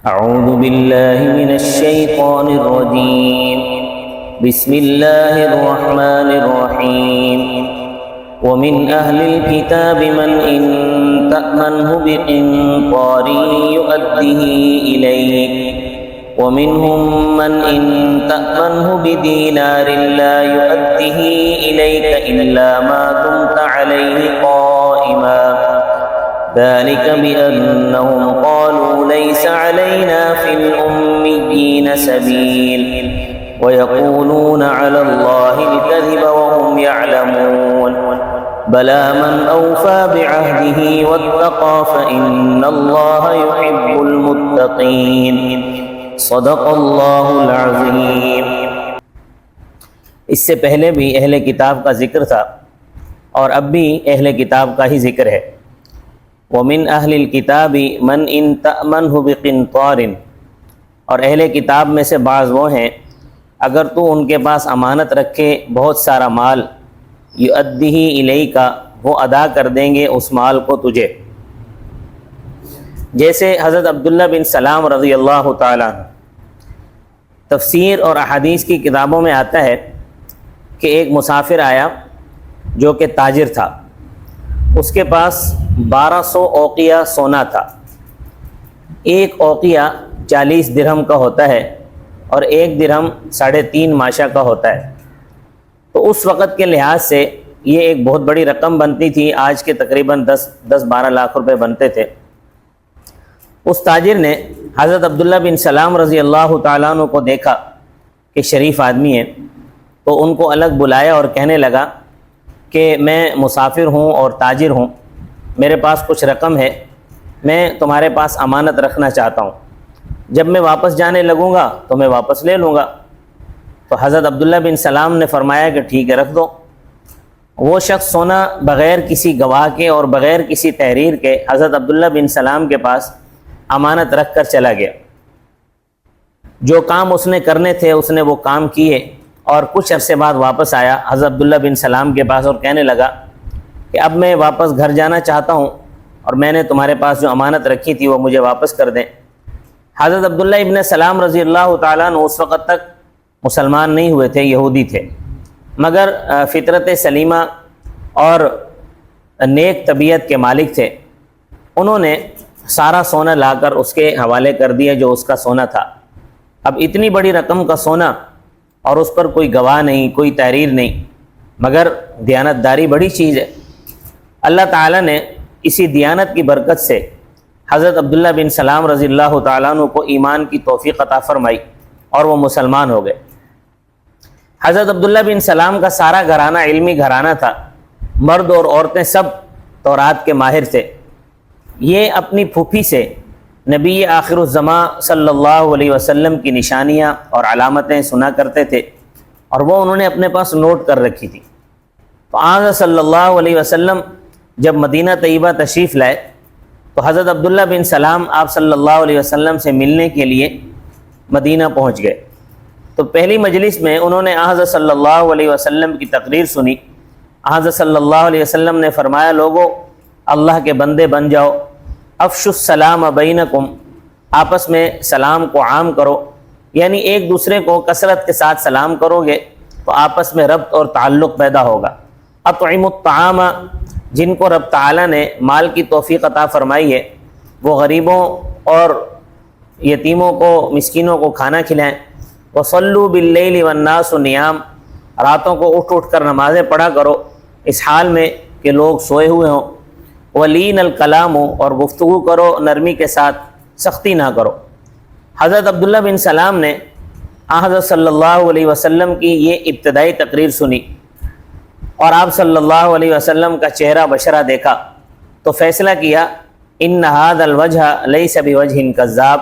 اعوذ باللہ من الشیطان الرجیم بسم اللہ الرحمن الرحیم ومن اہل الكتاب من ان تأمنه بقنطار يؤده إليك ومنهم من إن تأمنه بدينار لا يؤديه إليك إلا ما دمت عليه قائما ذلك بأنهم قالوا ليس علينا في الأميين سبيل ويقولون على الله الكذب وهم يعلمون بلى من أوفى بعهده واتقى فإن الله يحب المتقين صدق اللہ العظیم۔ اس سے پہلے بھی اہل کتاب کا ذکر تھا اور اب بھی اہل کتاب کا ہی ذکر ہے۔ وَمِنْ أَهْلِ الْكِتَابِ مَنْ إِن تَأْمَنْهُ بِقِنطَارٍ، اور اہل کتاب میں سے بعض وہ ہیں اگر تو ان کے پاس امانت رکھے بہت سارا مال، يُؤَدِّهِ إِلَيْكَ، وہ ادا کر دیں گے اس مال کو تجھے۔ جیسے حضرت عبداللہ بن سلام رضی اللہ تعالیٰ عنہ، تفسیر اور احادیث کی کتابوں میں آتا ہے کہ ایک مسافر آیا جو کہ تاجر تھا، اس کے پاس 1200 اوقیہ سونا تھا۔ ایک اوقیہ 40 درہم کا ہوتا ہے اور ایک درہم 3.5 ماشا کا ہوتا ہے، تو اس وقت کے لحاظ سے یہ ایک بہت بڑی رقم بنتی تھی، آج کے تقریباً 10-12 لاکھ روپے بنتے تھے۔ اس تاجر نے حضرت عبداللہ بن سلام رضی اللہ تعالیٰ عنہ کو دیکھا کہ شریف آدمی ہے، تو ان کو الگ بلایا اور کہنے لگا کہ میں مسافر ہوں اور تاجر ہوں، میرے پاس کچھ رقم ہے، میں تمہارے پاس امانت رکھنا چاہتا ہوں، جب میں واپس جانے لگوں گا تو میں واپس لے لوں گا۔ تو حضرت عبداللہ بن سلام نے فرمایا کہ ٹھیک ہے، رکھ دو۔ وہ شخص سونا بغیر کسی گواہ کے اور بغیر کسی تحریر کے حضرت عبداللہ بن سلام کے پاس امانت رکھ کر چلا گیا۔ جو کام اس نے کرنے تھے اس نے وہ کام کیے، اور کچھ عرصے بعد واپس آیا حضرت عبداللہ بن سلام کے پاس اور کہنے لگا کہ اب میں واپس گھر جانا چاہتا ہوں اور میں نے تمہارے پاس جو امانت رکھی تھی وہ مجھے واپس کر دیں۔ حضرت عبداللہ ابن سلام رضی اللہ تعالیٰ عنہ اس وقت تک مسلمان نہیں ہوئے تھے، یہودی تھے، مگر فطرت سلیمہ اور نیک طبیعت کے مالک تھے۔ انہوں نے سارا سونا لا کر اس کے حوالے کر دیا جو اس کا سونا تھا۔ اب اتنی بڑی رقم کا سونا اور اس پر کوئی گواہ نہیں، کوئی تحریر نہیں، مگر دیانتداری بڑی چیز ہے۔ اللہ تعالیٰ نے اسی دیانت کی برکت سے حضرت عبداللہ بن سلام رضی اللہ تعالیٰ عنہ کو ایمان کی توفیق عطا فرمائی اور وہ مسلمان ہو گئے۔ حضرت عبداللہ بن سلام کا سارا گھرانہ علمی گھرانہ تھا، مرد اور عورتیں سب تورات کے ماہر تھے۔ یہ اپنی پھوپھی سے نبی آخر الزماں صلی اللہ علیہ وسلم کی نشانیاں اور علامتیں سنا کرتے تھے، اور وہ انہوں نے اپنے پاس نوٹ کر رکھی تھی۔ تو آن صلی اللہ علیہ وسلم جب مدینہ طیبہ تشریف لائے تو حضرت عبداللہ بن سلام آپ صلی اللہ علیہ وسلم سے ملنے کے لیے مدینہ پہنچ گئے۔ تو پہلی مجلس میں انہوں نے حضرت صلی اللہ علیہ وسلم کی تقریر سنی۔ حضرت صلی اللہ علیہ وسلم نے فرمایا، لوگو اللہ کے بندے بن جاؤ، افشوا السلام بینکم، آپس میں سلام کو عام کرو، یعنی ایک دوسرے کو کثرت کے ساتھ سلام کرو گے تو آپس میں ربط اور تعلق پیدا ہوگا۔ اطعموا الطعام، جن کو رب تعالیٰ نے مال کی توفیق عطا فرمائی ہے وہ غریبوں اور یتیموں کو، مسکینوں کو کھانا کھلائیں۔ وصلوا باللیل والناس نیام، راتوں کو اٹھ اٹھ کر نمازیں پڑھا کرو اس حال میں کہ لوگ سوئے ہوئے ہوں۔ ولین الکلام، اور گفتگو کرو نرمی کے ساتھ، سختی نہ کرو۔ حضرت عبداللہ بن سلام نے حضرت صلی اللہ علیہ وسلم کی یہ ابتدائی تقریر سنی اور آپ صلی اللہ علیہ وسلم کا چہرہ بشرہ دیکھا تو فیصلہ کیا، ان ھذا الوجہ لیس بوجہ کذاب،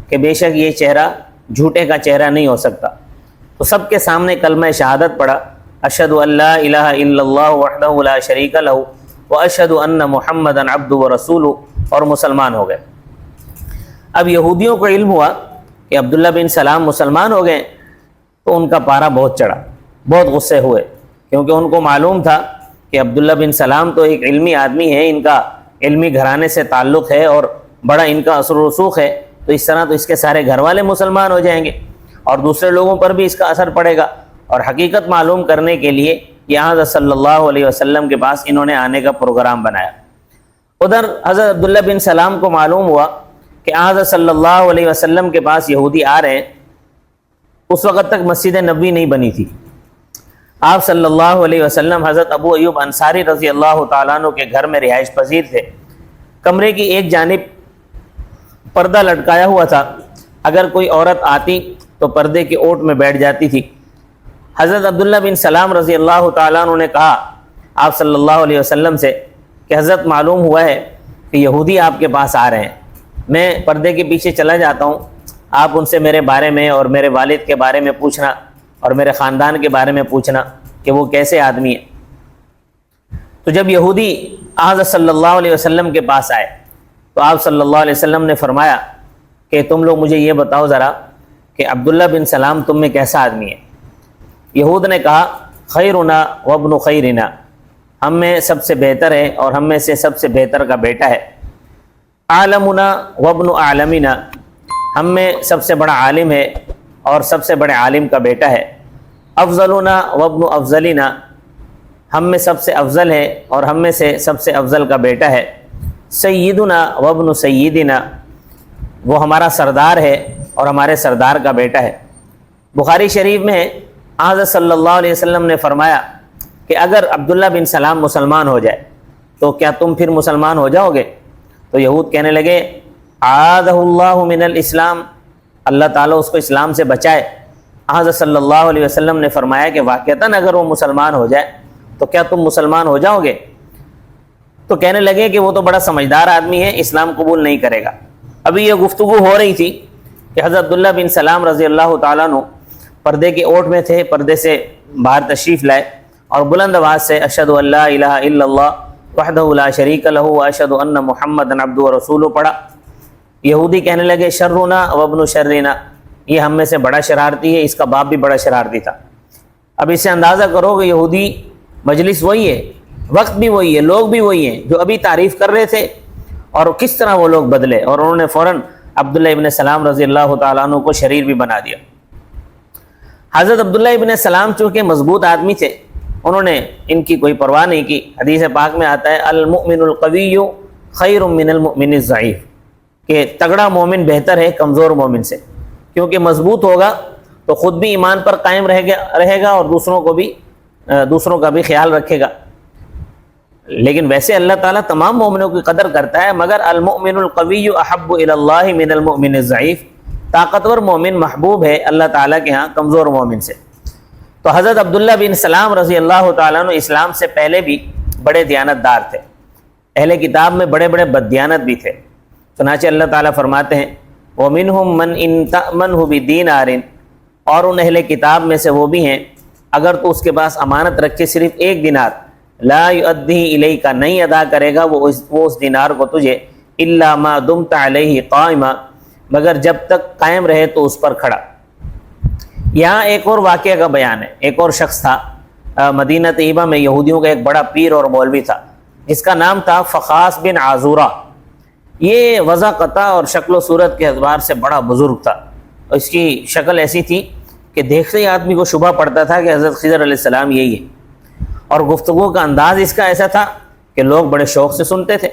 کہ بے شک یہ چہرہ جھوٹے کا چہرہ نہیں ہو سکتا۔ تو سب کے سامنے کلمہ شہادت پڑھا، اشہد ان لا الہ الا اللہ وحدہ لا شریک لہ واشہد ان محمدا عبدہ ورسولہ، اور مسلمان ہو گئے۔ اب یہودیوں کو علم ہوا کہ عبداللہ بن سلام مسلمان ہو گئے تو ان کا پارا بہت چڑھا، بہت غصے ہوئے، کیونکہ ان کو معلوم تھا کہ عبداللہ بن سلام تو ایک علمی آدمی ہے، ان کا علمی گھرانے سے تعلق ہے اور بڑا ان کا اثر و رسوخ ہے، تو تو اس طرح تو اس کے سارے گھر والے مسلمان ہو جائیں گے اور دوسرے لوگوں پر بھی اس کا اثر پڑے گا۔ اور حقیقت معلوم کرنے کے لیے یہاں حضرت صلی اللہ علیہ وسلم کے پاس انہوں نے آنے کا پروگرام بنایا۔ ادھر حضرت عبداللہ بن سلام کو معلوم ہوا کہ حضرت صلی اللہ علیہ وسلم کے پاس یہودی آ رہے ہیں۔ اس وقت تک مسجد نبوی نہیں بنی تھی۔ آپ صلی اللہ علیہ وسلم حضرت ابو ایوب انصاری رضی اللہ تعالیٰ عنہ کے گھر میں رہائش پذیر تھے۔ کمرے کی ایک جانب پردہ لٹکایا ہوا تھا، اگر کوئی عورت آتی تو پردے کی اوٹ میں بیٹھ جاتی تھی۔ حضرت عبداللہ بن سلام رضی اللہ تعالیٰ عنہ نے کہا آپ صلی اللہ علیہ وسلم سے کہ حضرت معلوم ہوا ہے کہ یہودی آپ کے پاس آ رہے ہیں، میں پردے کے پیچھے چلا جاتا ہوں، آپ ان سے میرے بارے میں اور میرے والد کے بارے میں پوچھنا اور میرے خاندان کے بارے میں پوچھنا کہ وہ کیسے آدمی ہے۔ تو جب یہودی حضرت صلی اللہ علیہ وسلم کے پاس آئے تو آپ صلی اللہ علیہ وسلم نے فرمایا کہ تم لوگ مجھے یہ بتاؤ ذرا کہ عبداللہ بن سلام تم میں کیسا آدمی ہے؟ یہود نے کہا خیرنا وابن خیرنا، ہم میں سب سے بہتر ہے اور ہم میں سے سب سے بہتر کا بیٹا ہے۔ عالمنا وابن عالمنا، ہم میں سب سے بڑا عالم ہے اور سب سے بڑے عالم کا بیٹا ہے۔ افضلنا وابن افضلنا، ہم میں سب سے افضل ہے اور ہم میں سے سب سے افضل کا بیٹا ہے۔ سیدنا وابن سیدنا، وہ ہمارا سردار ہے اور ہمارے سردار کا بیٹا ہے۔ بخاری شریف میں حضرت صلی اللہ علیہ وسلم نے فرمایا کہ اگر عبداللہ بن سلام مسلمان ہو جائے تو کیا تم پھر مسلمان ہو جاؤ گے؟ تو یہود کہنے لگے اعاذہ اللہ من الاسلام، اللہ تعالیٰ اس کو اسلام سے بچائے۔ حضرت صلی اللہ علیہ وسلم نے فرمایا کہ واقعتاً اگر وہ مسلمان ہو جائے تو کیا تم مسلمان ہو جاؤ گے؟ تو کہنے لگے کہ وہ تو بڑا سمجھدار آدمی ہے، اسلام قبول نہیں کرے گا۔ ابھی یہ گفتگو ہو رہی تھی کہ حضرت عبداللہ بن سلام رضی اللہ تعالیٰ عنہ پردے کے اوٹ میں تھے، پردے سے باہر تشریف لائے اور بلند آواز سے اشہد ان لا الہ الا اللہ وحدہ لا شریک لہ واشہد ان محمدًا عبدہ ورسولہ پڑھا۔ یہودی کہنے لگے شرنا وابن شرنا، یہ ہم میں سے بڑا شرارتی ہے، اس کا باپ بھی بڑا شرارتی تھا۔ اب اس سے اندازہ کرو کہ یہودی مجلس وہی ہے، وقت بھی وہی ہے، لوگ بھی وہی ہیں جو ابھی تعریف کر رہے تھے، اور کس طرح وہ لوگ بدلے اور انہوں نے فوراً عبداللہ ابن سلام رضی اللہ تعالیٰ عنہ کو شریر بھی بنا دیا۔ حضرت عبداللہ ابن سلام چونکہ مضبوط آدمی تھے، انہوں نے ان کی کوئی پرواہ نہیں کی۔ حدیث پاک میں آتا ہے المؤمن القوی خیر من المؤمن الضعیف، کہ تگڑا مومن بہتر ہے کمزور مومن سے، کیونکہ مضبوط ہوگا تو خود بھی ایمان پر قائم رہے گا اور دوسروں کا بھی خیال رکھے گا۔ لیکن ویسے اللہ تعالیٰ تمام مومنوں کی قدر کرتا ہے، مگر المؤمن القوی احب الی اللہ من المؤمن الضعیف، طاقتور مومن محبوب ہے اللہ تعالیٰ کے ہاں کمزور مومن سے۔ تو حضرت عبداللہ بن سلام رضی اللہ تعالیٰ عنہ اسلام سے پہلے بھی بڑے دیانتدار تھے، اہل کتاب میں بڑے بڑے بددیانت بھی تھے۔ چنانچہ اللہ تعالیٰ فرماتے ہیں وَمِنْهُمْ مَنْ إِن تَأْمَنْهُ بِدِينَارٍ، اور ان اہل کتاب میں سے وہ بھی ہیں اگر تو اس کے پاس امانت رکھے صرف 1 دینار، لا يؤديه إليك، نہیں ادا کرے گا وہ اس دینار کو تجھے، إِلَّا مَا دُمْتَ عَلَيْهِ قَائِمًا، مگر جب تک قائم رہے تو اس پر کھڑا۔ یہاں ایک اور واقعہ کا بیان ہے۔ ایک اور شخص تھا مدینہ طیبہ میں، یہودیوں کا ایک بڑا پیر اور مولوی تھا، جس کا نام تھا فخاس بن عازورہ۔ یہ وضاقتہ اور شکل و صورت کے اعتبار سے بڑا بزرگ تھا، اور اس کی شکل ایسی تھی کہ دیکھتے ہی آدمی کو شبہ پڑتا تھا کہ حضرت خضر علیہ السلام یہی ہے، اور گفتگو کا انداز اس کا ایسا تھا کہ لوگ بڑے شوق سے سنتے تھے۔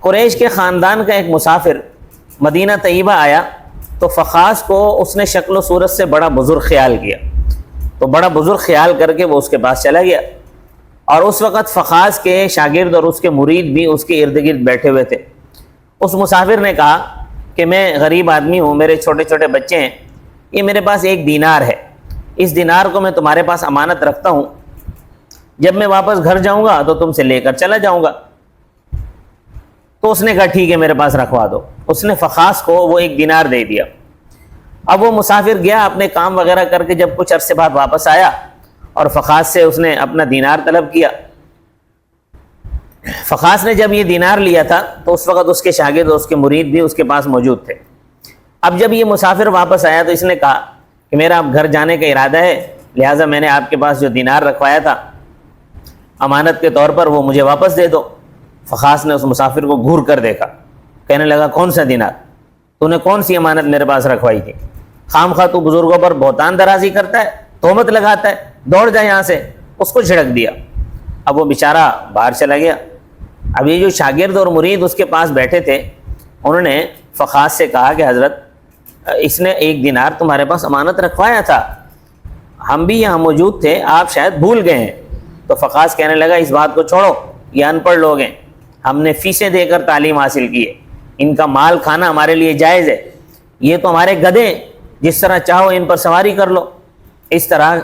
قریش کے خاندان کا ایک مسافر مدینہ طیبہ آیا تو فخاس کو اس نے شکل و صورت سے بڑا بزرگ خیال کیا، تو بڑا بزرگ خیال کر کے وہ اس کے پاس چلا گیا، اور اس وقت فخاس کے شاگرد اور اس کے مرید بھی اس کے ارد گرد بیٹھے ہوئے تھے۔ اس مسافر نے کہا کہ میں غریب آدمی ہوں، میرے چھوٹے چھوٹے بچے ہیں، یہ میرے پاس 1 دینار ہے، اس دینار کو میں تمہارے پاس امانت رکھتا ہوں، جب میں واپس گھر جاؤں گا تو تم سے لے کر چلا جاؤں گا۔ تو اس نے کہا ٹھیک ہے میرے پاس رکھوا دو۔ اس نے فخاس کو وہ 1 دینار دے دیا۔ اب وہ مسافر گیا اپنے کام وغیرہ کر کے، جب کچھ عرصے بعد واپس آیا اور فخاس سے اس نے اپنا دینار طلب کیا۔ فخاس نے جب یہ دینار لیا تھا تو اس وقت اس کے شاگرد اور اس کے مرید بھی اس کے پاس موجود تھے۔ اب جب یہ مسافر واپس آیا تو اس نے کہا کہ میرا اب گھر جانے کا ارادہ ہے، لہٰذا میں نے آپ کے پاس جو دینار رکھوایا تھا امانت کے طور پر وہ مجھے واپس دے دو۔ فخاس نے اس مسافر کو گھور کر دیکھا، کہنے لگا کون سا دینار؟ تو نے کون سی امانت میرے پاس رکھوائی تھی؟ خام خواہ تو بزرگوں پر بہتان درازی کرتا ہے، تہمت لگاتا ہے، دوڑ جا یہاں سے۔ اس کو جھڑک دیا۔ اب وہ بیچارہ باہر چلا گیا۔ اب یہ جو شاگرد اور مرید اس کے پاس بیٹھے تھے، انہوں نے فخاذ سے کہا کہ حضرت اس نے 1 دینار تمہارے پاس امانت رکھوایا تھا، ہم بھی یہاں موجود تھے، آپ شاید بھول گئے ہیں۔ تو فخاذ کہنے لگا اس بات کو چھوڑو، یہ ان پڑھ لوگ ہیں، ہم نے فیسیں دے کر تعلیم حاصل کی ہے، ان کا مال کھانا ہمارے لیے جائز ہے، یہ تو ہمارے گدھے ہیں، جس طرح چاہو ان پر سواری کر لو۔ اس طرح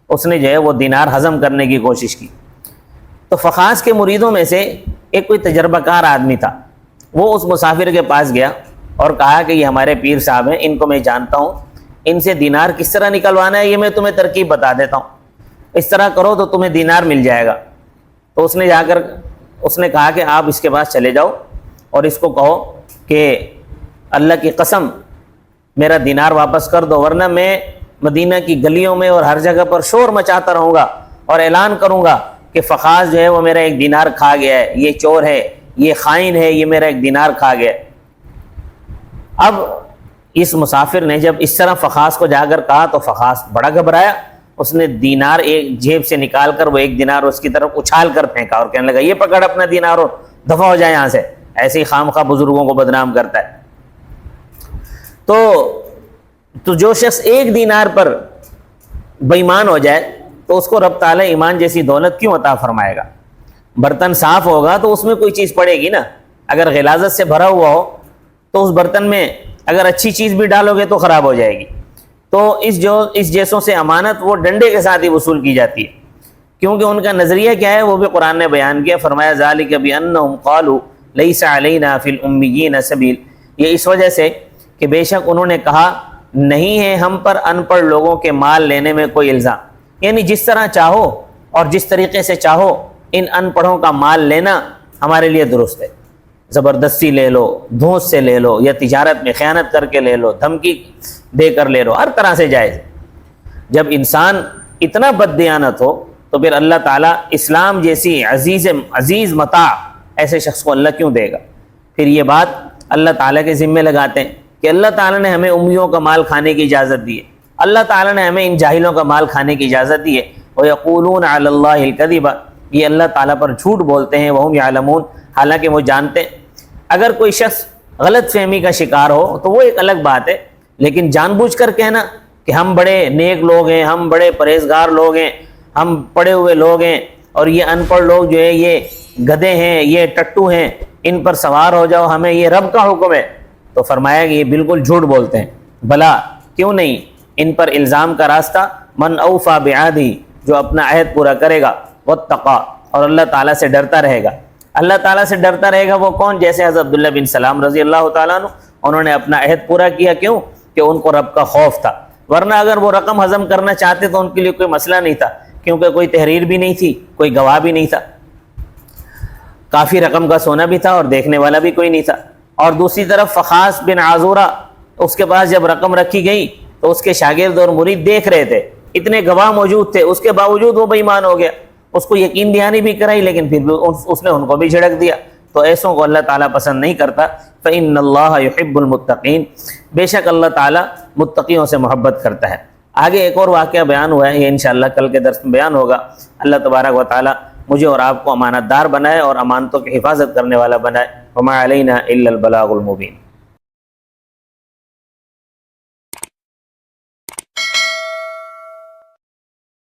اس نے جو ہے وہ دینار ہضم کرنے کی کوشش کی۔ تو فخاذ کے مریدوں میں سے ایک کوئی تجربہ کار آدمی تھا، وہ اس مسافر کے پاس گیا اور کہا کہ یہ ہمارے پیر صاحب ہیں، ان کو میں جانتا ہوں، ان سے دینار کس طرح نکلوانا ہے یہ میں تمہیں ترکیب بتا دیتا ہوں، اس طرح کرو تو تمہیں دینار مل جائے گا۔ تو اس نے جا کر اس نے کہا کہ آپ اس کے پاس چلے جاؤ اور اس کو کہو کہ اللہ کی قسم میرا دینار واپس کر دو، ورنہ میں مدینہ کی گلیوں میں اور ہر جگہ پر شور مچاتا رہوں گا اور اعلان کروں گا کہ فخاذ جو ہے وہ میرا 1 دینار کھا گیا ہے، یہ چور ہے، یہ خائن ہے، یہ میرا 1 دینار کھا گیا ہے۔ اب اس مسافر نے جب اس طرح فخاذ کو جا کر کہا تو فخاذ بڑا گھبرایا، اس نے دینار ایک جیب سے نکال کر وہ 1 دینار اس کی طرف اچھال کر پھینکا اور کہنے لگا یہ پکڑ اپنا دینار اور دفع ہو جائے یہاں سے، ایسے ہی خام خواہ بزرگوں کو بدنام کرتا ہے۔ تو جو شخص 1 دینار پر بے ایمان ہو جائے تو اس کو رب تعالیٰ ایمان جیسی دولت کیوں عطا فرمائے گا؟ برتن صاف ہوگا تو اس میں کوئی چیز پڑے گی نا، اگر غلاظت سے بھرا ہوا ہو تو اس برتن میں اگر اچھی چیز بھی ڈالو گے تو خراب ہو جائے گی۔ تو اس جیسوں سے امانت وہ ڈنڈے کے ساتھ ہی وصول کی جاتی ہے، کیونکہ ان کا نظریہ کیا ہے وہ بھی قرآن نے بیان کیا، فرمایا ذالک بانہم قالوا لیس علینا فی الامیین سبیل، یہ اس وجہ سے کہ بے شک انہوں نے کہا نہیں ہے ہم پر ان پڑھ لوگوں کے مال لینے میں کوئی الزام، یعنی جس طرح چاہو اور جس طریقے سے چاہو ان پڑھوں کا مال لینا ہمارے لیے درست ہے، زبردستی لے لو، دھوس سے لے لو، یا تجارت میں خیانت کر کے لے لو، دھمکی دے کر لے لو، ہر طرح سے جائز ہے۔ جب انسان اتنا بددیانت ہو تو پھر اللہ تعالیٰ اسلام جیسی عزیز متاع ایسے شخص کو اللہ کیوں دے گا؟ پھر یہ بات اللہ تعالیٰ کے ذمے لگاتے ہیں کہ اللہ تعالیٰ نے ہمیں امیوں کا مال کھانے کی اجازت دی ہے، اللہ تعالیٰ نے ہمیں ان جاہلوں کا مال کھانے کی اجازت دی ہے۔ وَيَقُولُونَ عَلَى اللَّهِ الْكَذِبَ، یہ اللہ تعالیٰ پر جھوٹ بولتے ہیں، وَهُمْ يَعْلَمُونَ، حالانکہ وہ جانتے ہیں۔ اگر کوئی شخص غلط فہمی کا شکار ہو تو وہ ایک الگ بات ہے، لیکن جان بوجھ کر کہنا کہ ہم بڑے نیک لوگ ہیں، ہم بڑے پرہیزگار لوگ ہیں، ہم پڑھے ہوئے لوگ ہیں، اور یہ ان پڑھ لوگ جو ہے یہ گدھے ہیں، یہ ٹٹو ہیں، ان پر سوار ہو جاؤ، ہمیں یہ رب کا حکم ہے، تو فرمایا کہ یہ بالکل جھوٹ بولتے ہیں۔ بھلا کیوں نہیں، ان پر الزام کا راستہ من اوفی بعہدہ، جو اپنا عہد پورا کرے گا، واتقی، اور اللہ تعالیٰ سے ڈرتا رہے گا۔ اللہ تعالیٰ سے ڈرتا رہے گا وہ کون؟ جیسے حضرت عبداللہ بن سلام رضی اللہ تعالیٰ عنہ، انہوں نے اپنا عہد پورا کیا، کیوں؟ کہ ان کو رب کا خوف تھا، ورنہ اگر وہ رقم ہضم کرنا چاہتے تو ان کے لیے کوئی مسئلہ نہیں تھا، کیونکہ کوئی تحریر بھی نہیں تھی، کوئی گواہ بھی نہیں تھا، کافی رقم کا سونا بھی تھا اور دیکھنے والا بھی کوئی نہیں تھا۔ اور دوسری طرف فخاذ بن عازورہ، اس کے پاس جب رقم رکھی گئی تو اس کے شاگرد اور مرید دیکھ رہے تھے، اتنے گواہ موجود تھے، اس کے باوجود وہ بے ایمان ہو گیا، اس کو یقین دہانی بھی کرائی لیکن پھر بھی اس نے ان کو بھی جھڑک دیا۔ تو ایسوں کو اللہ تعالیٰ پسند نہیں کرتا۔ فإن اللہ یحب المتقین، بے شک اللہ تعالیٰ متقیوں سے محبت کرتا ہے۔ آگے ایک اور واقعہ بیان ہوا ہے، یہ انشاءاللہ کل کے درس میں بیان ہوگا۔ اللہ تبارک و تعالیٰ مجھے اور آپ کو امانت دار بنائے اور امانتوں کی حفاظت کرنے والا بنائے۔ وما علینا الا البلاغ المبین۔